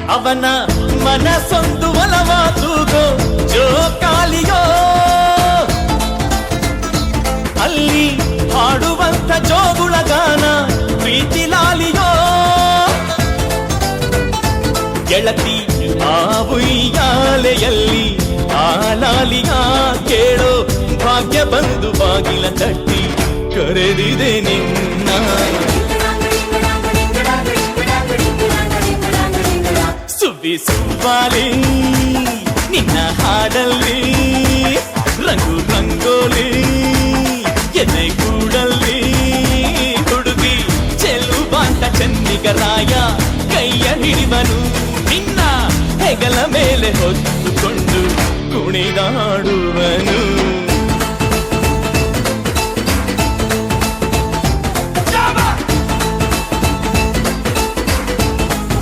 ಅವನ ಮನಸ್ಸೊಂದು ಒಲವಾತುಗೋ ಜೋಕಾಲಿಯೋ ಅಲ್ಲಿ ಹಾಡುವಂತ ಜೋಗುಳ ಗಾನ ಪ್ರೀತಿ ಲಾಲಿಯೋ ಗೆಳತಿ ಆ ಉಯ್ಯಾಲೆಯಲ್ಲಿ ಆ ಲಾಲಿಯ ಕೇಳೋ ಭಾಗ್ಯ ಬಂದು ಬಾಗಿಲ ತಟ್ಟಿ ಕರೆದಿದೆ ನಿನ್ನ ಸುವ್ವಿ ಸುವ್ವಾಲಿ ನಿನ್ನ ಹಾಡಲ್ಲಿ ರಂಗು ರಂಗೋಲಿ ಎದೆ ಕೂಡಲ್ಲಿ ಹುಡುಗಿ ಚೆಲುವಾಂತ ಚನ್ನಿಗರಾಯ ಕೈಯ ಹಿಡಿವನು ನಿನ್ನ ಹೆಗಲ ಮೇಲೆ ಹೊತ್ತುಕೊಂಡು ಕುಣಿದಾಡುವನು